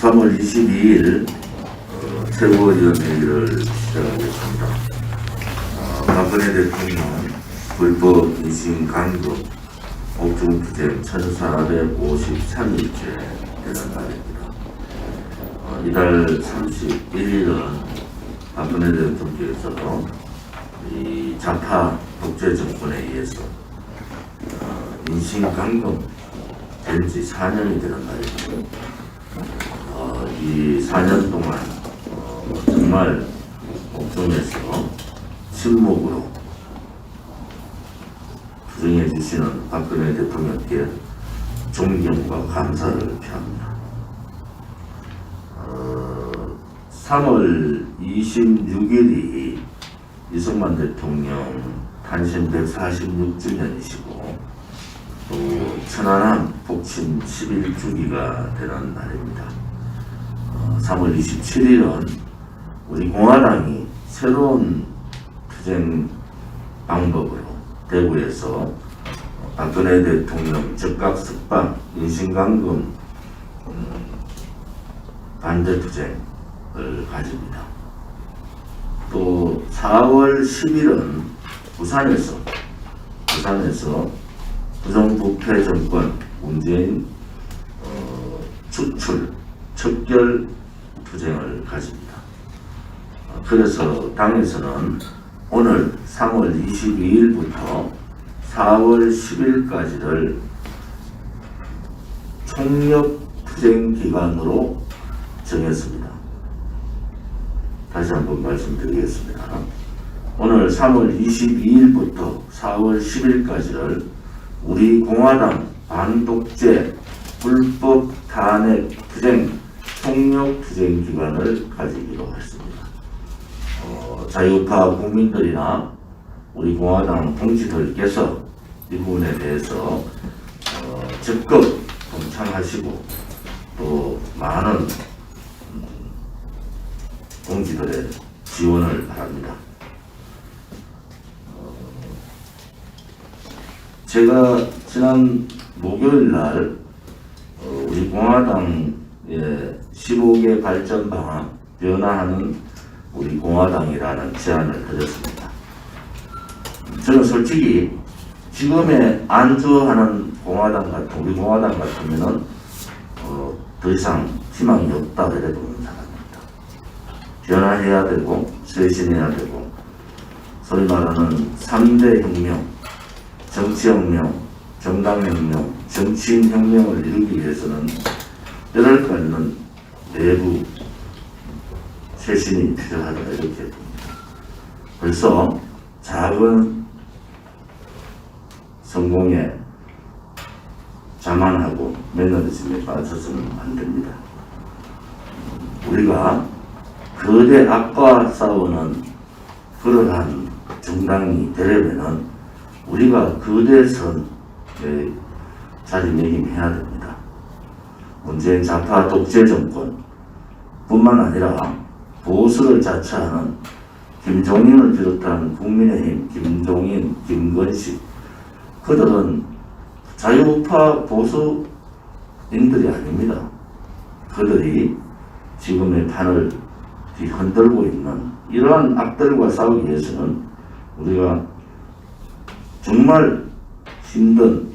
3월 22일 최고위원회의를 시작하겠습니다. 박근혜 대통령 불법 인신 강도 옥중투쟁 1453일째 되는 날입니다. 이달 31일은 박근혜 대통령께서 이 좌파 독재 정권에 의해서 인신 강도 된 지 4년이 되는 날입니다. 이 4년 동안 정말 옥중에서 침묵으로 투쟁해 주시는 박근혜 대통령께 존경과 감사를 표합니다. 3월 26일이 이승만 대통령 탄신 146주년이시고 또 천안함 폭침 11주기가 되는 날입니다. 3월 27일은 우리 공화당이 새로운 투쟁 방법으로 대구에서 박근혜 대통령 즉각 석방, 인신감금 반대 투쟁을 가집니다. 또 4월 10일은 부산에서 부정부패 정권 문재인 추출 척결 투쟁을 가집니다. 그래서 당에서는 오늘 3월 22일부터 4월 10일까지를 총력 투쟁 기간으로 정했습니다. 다시 한번 말씀드리겠습니다. 오늘 3월 22일부터 4월 10일까지를 우리 공화당 반독재 불법 탄핵 투쟁 총력 투쟁 기간을 가지기로 했습니다. 자유파 국민들이나 우리 공화당 동지들께서 이 부분에 대해서 적극 동참하시고 또 많은 동지들의 지원을 바랍니다. 제가 지난 목요일 날 우리 공화당의 15개 발전 방안 변화하는 우리 공화당이라는 제안을 드렸습니다. 저는 솔직히 지금에 안주하는 공화당 같은 우리 공화당 같으면은 더 이상 희망이 없다 이래 보는 사람입니다. 변화해야 되고 쇄신해야 되고 소위 말하는 3대 혁명, 정치혁명, 정당혁명, 정치인혁명을 이루기 위해서는 뼈를 깎는 내부 쇄신이 필요하다 이렇게 봅니다. 벌써 작은 성공에 자만하고 매너리즘에 빠져서는 안 됩니다. 우리가 거대 악과 싸우는 그러한 정당이 되려면은 우리가 거대 선에 자리매김해야 됩니다. 문재인 좌파 독재 정권 뿐만 아니라 보수를 자처하는 김종인을 비롯한 국민의힘, 김종인, 김건식 그들은 자유우파 보수인들이 아닙니다. 그들이 지금의 판을 흔들고 있는 이러한 악들과 싸우기 위해서는 우리가 정말 힘든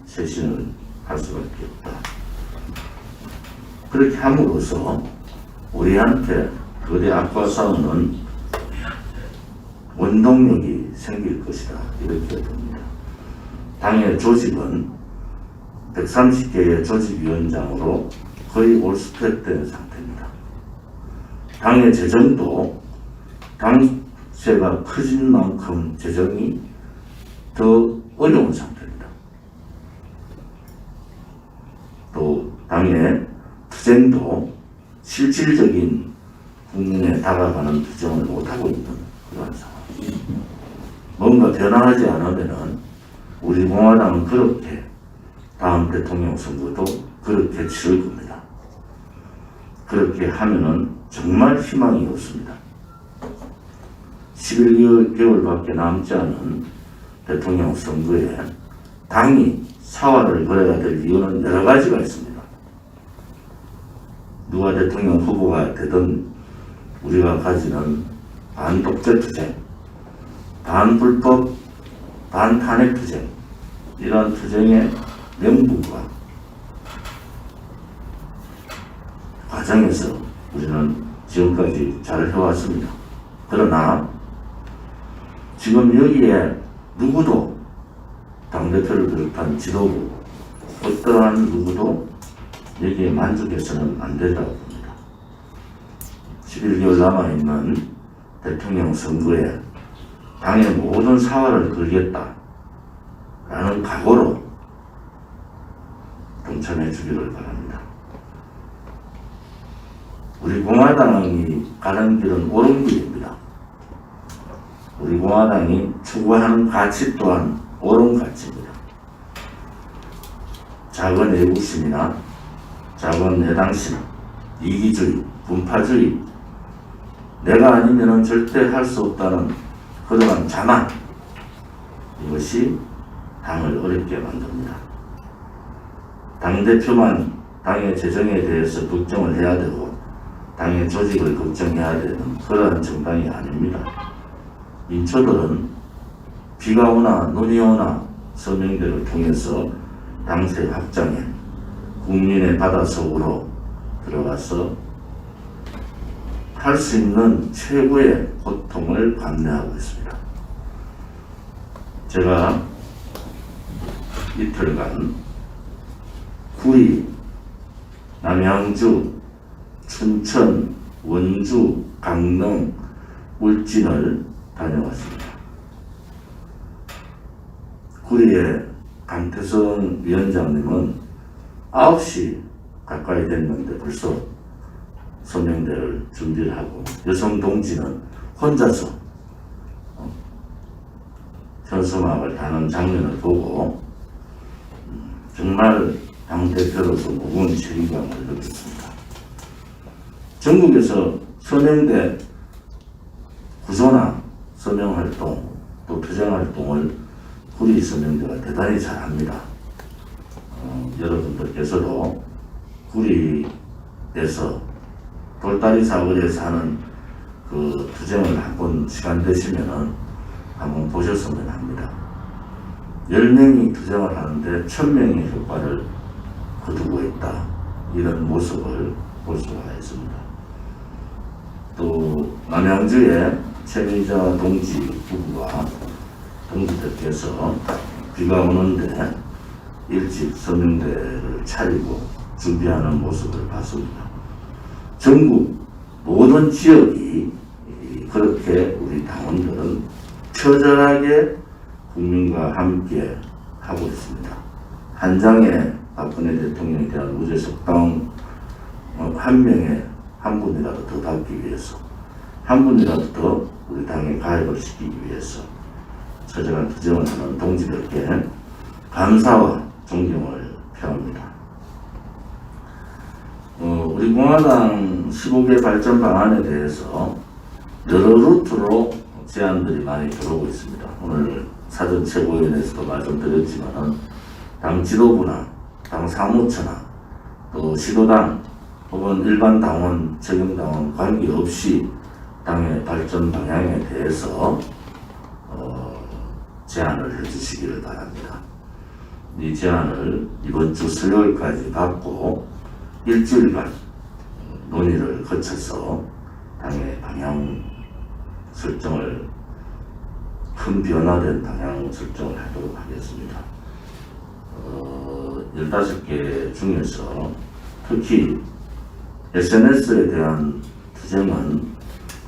쇄신을 할 수밖에 없다. 그렇게 함으로써 우리한테 거대 악과 싸우는 원동력이 생길 것이다 이렇게 봅니다. 당의 조직은 130개의 조직위원장으로 거의 올스펙된 상태입니다. 당의 재정도 당세가 커진 만큼 재정이 더 어려운 상태입니다. 또 당의 투쟁도 실질적인 국민에 다가가는 투쟁을 못하고 있는 그런 상황. 뭔가 변화하지 않으면은 우리 공화당은 그렇게 다음 대통령 선거도 그렇게 치를 겁니다. 그렇게 하면은 정말 희망이 없습니다. 11개월밖에 남지 않은 대통령 선거에 당이 사활을 걸어야 될 이유는 여러 가지가 있습니다. 누가 대통령 후보가 되든 우리가 가지는 반독재 투쟁, 반불법, 반탄핵 투쟁, 이러한 투쟁의 명분과 과정에서 우리는 지금까지 잘 해왔습니다. 그러나 지금 여기에 누구도 당대표를 비롯한 지도부 어떠한 누구도 여기에 만족해서는 안 된다고 봅니다. 11개월 남아있는 대통령 선거에 당의 모든 사활을 걸겠다라는 각오로 동참해 주기를 바랍니다. 우리 공화당이 가는 길은 옳은 길입니다. 우리 공화당이 추구하는 가치 또한 옳은 가치입니다. 작은 애국심이나 작은 애당심, 이기주의, 분파주의, 내가 아니면 절대 할 수 없다는 그러한 자만, 이것이 당을 어렵게 만듭니다. 당대표만 당의 재정에 대해서 걱정을 해야 되고 당의 조직을 걱정해야 되는 그러한 정당이 아닙니다. 인초들은 비가 오나 눈이 오나 서명대를 통해서 당세 확장에 국민의 바다 속으로 들어가서 할 수 있는 최고의 고통을 감내하고 있습니다. 제가 이틀간 구리, 남양주, 춘천, 원주, 강릉, 울진을 다녀왔습니다. 구리의 강태성 위원장님은 9시 가까이 됐는데 벌써 서명대를 준비를 하고, 여성 동지는 혼자서 현수막을 다는 장면을 보고 정말 당대표로서 무거운 책임감을 느꼈습니다. 전국에서 서명대 구조나 서명활동 또 투쟁활동을 구리 서명대가 대단히 잘합니다. 여러분들께서도 구리에서 돌다리 사거리에서 하는 그 투쟁을 한번 시간 되시면은 한번 보셨으면 합니다. 10명이 투쟁을 하는데 1000명의 효과를 거두고 있다. 이런 모습을 볼 수가 있습니다. 또 남양주의 최민자 동지 부부와 동지들께서 비가 오는데 일찍 서명대를 차리고 준비하는 모습을 봤습니다. 전국 모든 지역이 그렇게 우리 당원들은 처절하게 국민과 함께 하고 있습니다. 한 장의 박근혜 대통령에 대한 우대석당 한 명의 한 분이라도 더 받기 위해서, 한 분이라도 더 우리 당에 가입을 시키기 위해서 처절한 투쟁을 하는 동지들께 감사와 존경을 표합니다. 우리 공화당 15개 발전 방안에 대해서 여러 루트로 제안들이 많이 들어오고 있습니다. 오늘 사전 최고위원회에서도 말씀드렸지만 당 지도부나 당 사무처나 또 시도당 혹은 일반 당원, 책임당원 관계없이 당의 발전 방향에 대해서 제안을 해주시기를 바랍니다. 이 제안을 이번 주 수요일까지 받고 일주일간 논의를 거쳐서 당의 방향 설정을, 큰 변화된 방향 설정을 하도록 하겠습니다. 15개 중에서 특히 SNS에 대한 투쟁은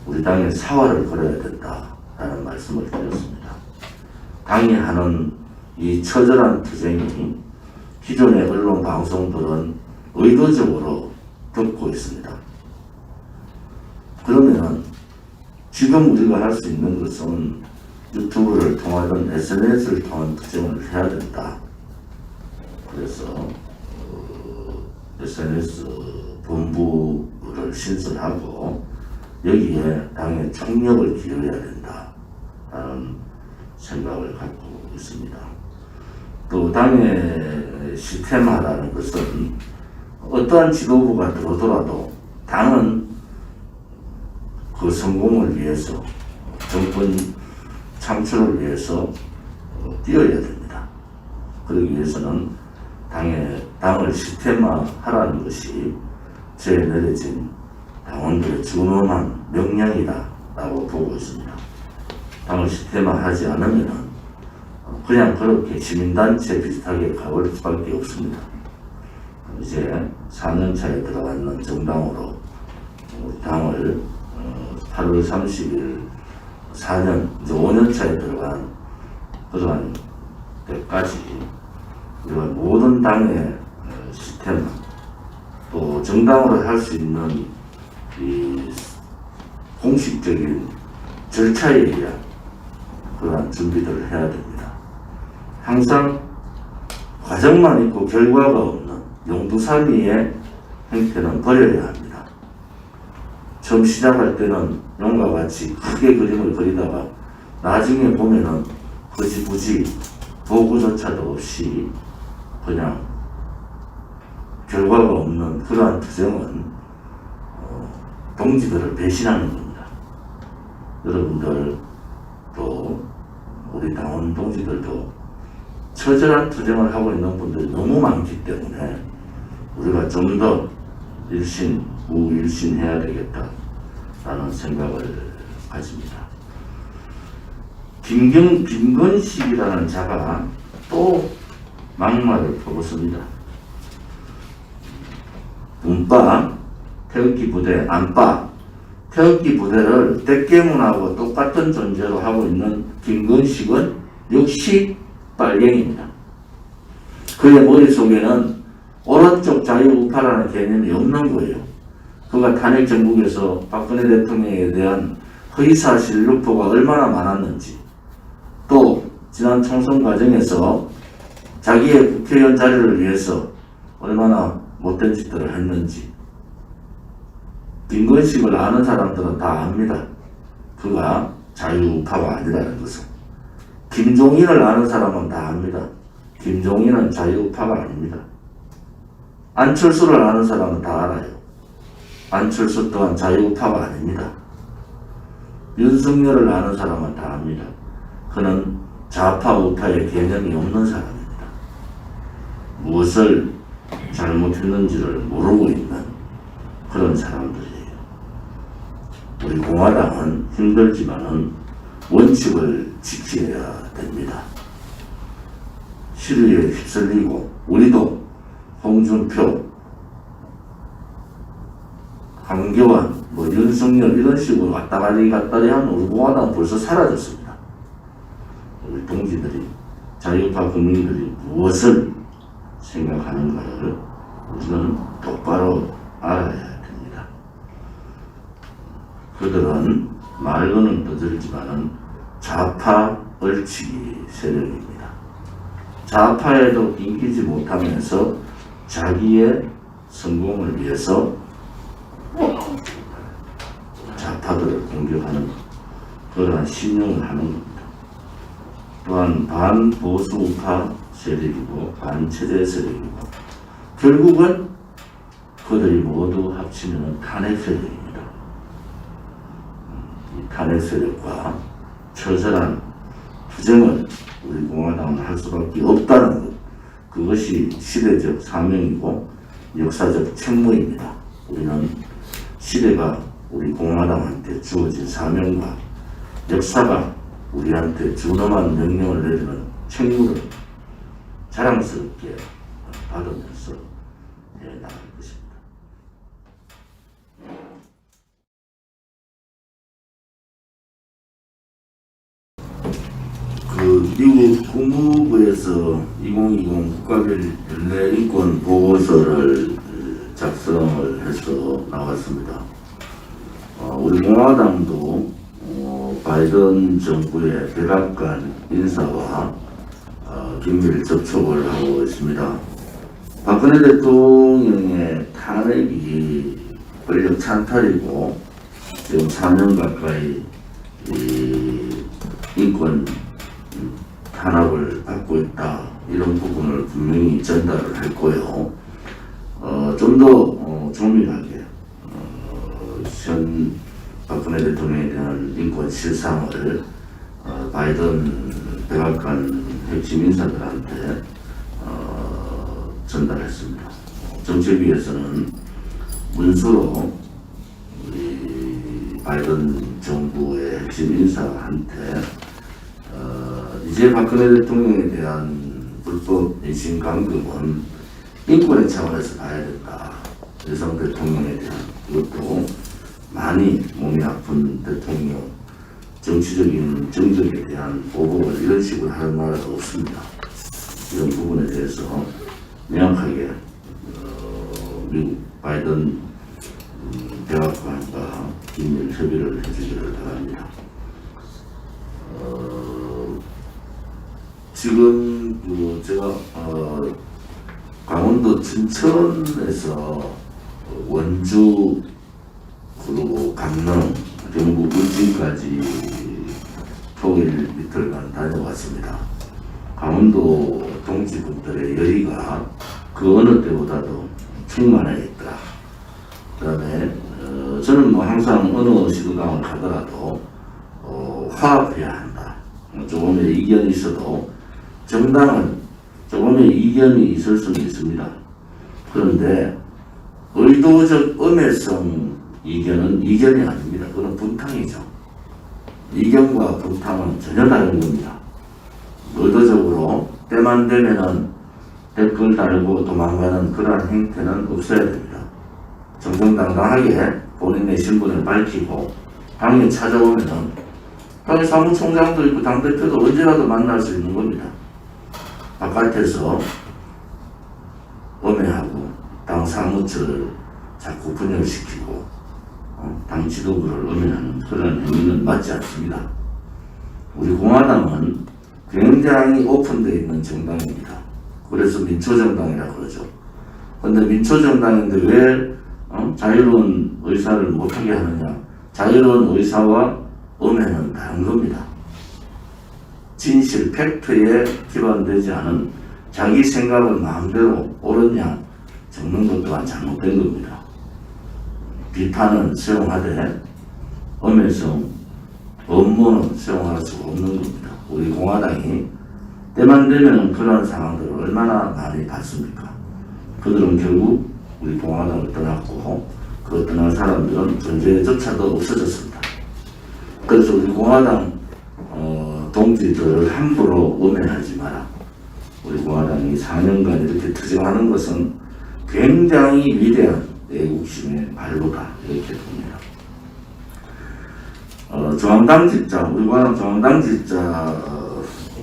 우리 당의 사활을 걸어야 된다라는 말씀을 드렸습니다. 당이 하는 이 처절한 투쟁이 기존의 언론 방송들은 의도적으로 덮고 있습니다. 그러면 지금 우리가 할 수 있는 것은 유튜브를 통하든 SNS를 통한 투쟁을 해야 된다. 그래서 SNS 본부를 신설하고 여기에 당의 총력을 기울여야 된다라는 생각을 갖고 있습니다. 또 당의 시스템화라는 것은 어떠한 지도부가 들어오더라도 당은 그 성공을 위해서, 정권 창출을 위해서 뛰어야 됩니다. 그러기 위해서는 당을 시스템화하라는 것이 제 내려진 당원들의 준엄한 명령이다라고 보고 있습니다. 당을 시스템화하지 않으면 그냥 그렇게 시민단체 비슷하게 가볼 수밖에 없습니다. 이제 4년차에 들어가는 정당으로 우리 당을 8월 30일 4년, 이제 5년차에 들어간 때까지 우리가 모든 당의 시스템, 또 정당으로 할 수 있는 이 공식적인 절차에 의한 그러한 준비들을 해야 됩니다. 항상 과정만 있고 결과가 없는 용두사미의 행태는 버려야 합니다. 처음 시작할 때는 용과 같이 크게 그림을 그리다가 나중에 보면은 흐지부지 도구조차도 없이 그냥 결과가 없는 그러한 투쟁은 동지들을 배신하는 겁니다. 여러분들 또 우리 당원 동지들도 처절한 투쟁을 하고 있는 분들이 너무 많기 때문에 우리가 좀 더 우일신해야 되겠다라는 생각을 가집니다. 김건식이라는 자가 또 막말을 퍼붓습니다. 운빠, 태극기 부대, 안빠, 태극기 부대를 대깨문하고 똑같은 존재로 하고 있는 김건식은 역시 빨갱입니다. 그의 머릿속에는 오른쪽 자유우파라는 개념이 없는 거예요. 그가 탄핵 정국에서 박근혜 대통령에 대한 허위사실 유포가 얼마나 많았는지, 또 지난 총선 과정에서 자기의 국회의원 자리를 위해서 얼마나 못된 짓들을 했는지 김건식을 아는 사람들은 다 압니다. 그가 자유우파가 아니라는 것을. 김종인을 아는 사람은 다 압니다. 김종인은 자유우파가 아닙니다. 안철수를 아는 사람은 다 알아요. 안철수 또한 자유우파가 아닙니다. 윤석열을 아는 사람은 다 압니다. 그는 좌파 우파의 개념이 없는 사람입니다. 무엇을 잘못했는지를 모르고 있는 그런 사람들이에요. 우리 공화당은 힘들지만은 원칙을 지켜야 됩니다. 시류에 휩쓸리고 우리도 홍준표, 황교안, 윤석열 이런 식으로 왔다가리 갔다리 하는 우리 공화당은 벌써 사라졌습니다. 우리 동지들이, 자유파 국민들이 무엇을 생각하는가를 우리는 똑바로 알아야 됩니다. 그들은 말로는 떠들지만은 좌파 얼치기 세력입니다. 좌파에도 인기지 못하면서 자기의 성공을 위해서 좌파들을 공격하는 그러한 신용을 하는 겁니다. 또한 반보수 우파 세력이고 반체제 세력이고 결국은 그들이 모두 합치면 탄핵 세력입니다. 이 탄핵 세력과 처절한 투쟁을 우리 공화당은 할 수밖에 없다는 것, 그것이 시대적 사명이고 역사적 책무입니다. 우리는 시대가 우리 공화당한테 주어진 사명과 역사가 우리한테 준엄한 명령을 내리는 책무를 자랑스럽게 받으면서 해나갈 것입니다. 미국 국무부에서 2020 국가별 연례 인권 보고서를 작성을 해서 나왔습니다. 우리 공화당도 바이든 정부의 백악관 인사와 긴밀 접촉을 하고 있습니다. 박근혜 대통령의 탄핵이 권력 찬탈이고 지금 4년 가까이 인권 탄압을 받고 있다, 이런 부분을 분명히 전달을 했고요. 좀 더 조밀하게 현 박근혜 대통령에 대한 인권 실상을 바이든 백악관 핵심 인사들한테 전달했습니다. 정책위에서는 문서로 우리 바이든 정부의 핵심 인사한테 이제 박근혜 대통령에 대한 불법 인신 감금은 인권의 차원에서 봐야 된다. 여성 대통령에 대한 그것도 많이 몸이 아픈 대통령 정치적인 정적에 대한 보복을 이런 식으로 하는 나라가 없습니다. 이런 부분에 대해서 명확하게 미국 바이든 백악관과 긴밀 협의를 해주기를 바랍니다. 지금 제가 강원도 춘천에서 원주 그리고 강릉 경북 울진까지 토일 이틀간 다녀왔습니다. 강원도 동지분들의 열의가 그 어느 때보다도 충만해 있다. 그다음에 저는 뭐 항상 어느 시도당을 가더라도 화합해야 한다. 조금의 이견이 있어도 정당은 조금의 이견이 있을 수는 있습니다. 그런데 의도적 음해성 이견은 이견이 아닙니다. 그건 분탕이죠. 이견과 분탕은 전혀 다른 겁니다. 의도적으로 때만 되면은 댓글 달고 도망가는 그러한 행태는 없어야 됩니다. 정정당당하게 본인의 신분을 밝히고 당에 찾아오면은 당의 사무총장도 있고 당대표도 언제라도 만날 수 있는 겁니다. 바깥에서 음해하고 당 사무처를 자꾸 분열시키고 당 지도부를 음해하는 그런 행위는 맞지 않습니다. 우리 공화당은 굉장히 오픈되어 있는 정당입니다. 그래서 민초정당이라고 그러죠. 그런데 민초정당인데 왜 자유로운 의사를 못하게 하느냐. 자유로운 의사와 음해는 다른 겁니다. 진실, 팩트에 기반되지 않은 자기 생각을 마음대로 옳은 양 적는 것 또한 잘못된 겁니다. 비판은 수용하되 음해성, 업무는 수용할 수가 없는 겁니다. 우리 공화당이 때만 되면 그런 상황들을 얼마나 많이 봤습니까? 그들은 결국 우리 공화당을 떠났고 그 떠난 사람들은 존재조차도 없어졌습니다. 그래서 우리 공화당 동지들을 함부로 음해하지 마라. 우리 공화당이 4년간 이렇게 투쟁하는 것은 굉장히 위대한 애국심의 발로다 이렇게 봅니다. 중앙당직자, 우리 공화당 중앙당직자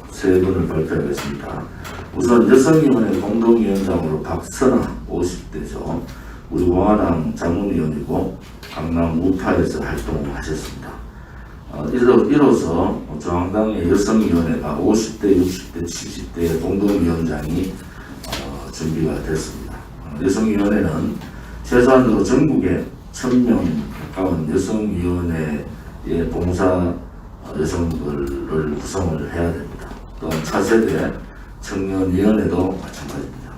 세 분을 발표하겠습니다. 우선 여성위원회 공동위원장으로 박선아 50대죠. 우리 공화당 자문위원이고 강남 우파에서 활동을 하셨습니다. 이로써 중앙당의 여성위원회가 50대, 60대, 70대 공동위원장이 준비가 됐습니다. 여성위원회는 최소한으로 전국에 1000명 가까운 여성위원회의 봉사 여성들을 구성을 해야 됩니다. 또한 차세대 청년위원회도 마찬가지입니다.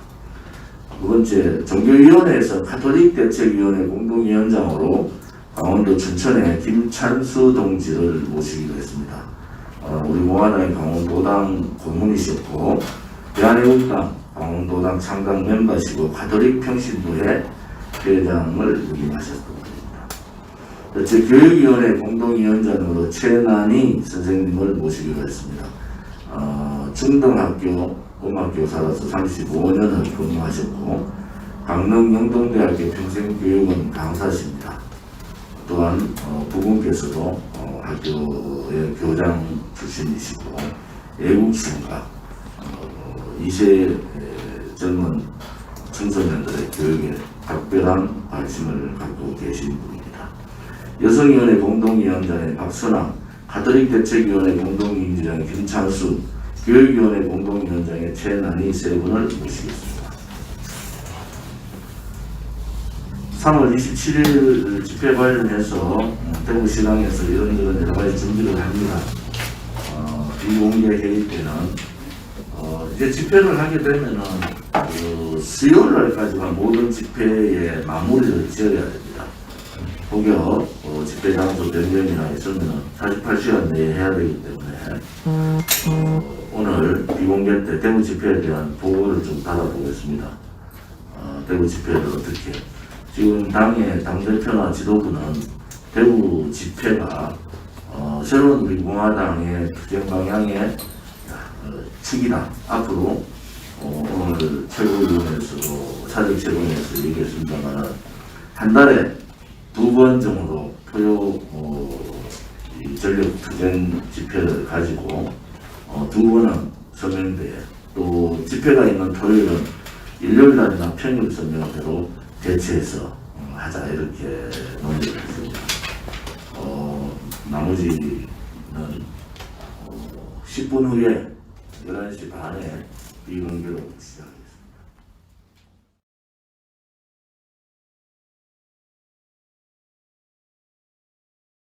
두 번째, 종교위원회에서 카톨릭 대책위원회 공동위원장으로 강원도 춘천의 김찬수 동지를 모시기로 했습니다. 우리 공화당의 강원도당 고문이셨고 대한애국당 강원도당 창당 멤버시고 카톨릭 평신도회 회장을 역임하셨던 분입니다. 제 교육위원회 공동위원장으로 최난희 선생님을 모시기로 했습니다. 중등학교 음악교사로서 35년을 근무하셨고 강릉 영동대학교 평생교육원 강사십니다. 또한 부분께서도 학교의 교장 출신이시고 애국심과 2세 젊은 청소년들의 교육에 각별한 관심을 갖고 계신 분입니다. 여성위원회 공동위원장의 박선아, 가톨릭 대책위원회 공동위원장의 김찬수, 교육위원회 공동위원장의 최난희 세 분을 모시겠습니다. 3월 27일 집회 관련해서 대구시당에서 이런저런 여러가지 준비를 합니다. 비공개 회의 때는 이제 집회를 하게 되면은 수요일 날까지만 모든 집회에 마무리를 지어야 됩니다. 폭염 집회 장소 변경이나 있으면 48시간 내에 해야 되기 때문에 오늘 비공개 때 대구 집회에 대한 보고를 좀 받아보겠습니다. 대구 집회를 어떻게 지금 당의 당대표나 지도부는 대구 집회가 새로운 우리 공화당의 투쟁 방향의 측이다. 앞으로 오늘 최고위원회에서도 사직 최고위원회에서 얘기했습니다만 한 달에 2번 정도 표요 이 전력 투쟁 집회를 가지고 2번은 서명대에 또 집회가 있는 토요일은 일요일 날이나 평일 서명대로 대체해서 하자 이렇게 논의를 했습니다. 나머지는 10분 후에 11시 반에 비공개로 시작합니다.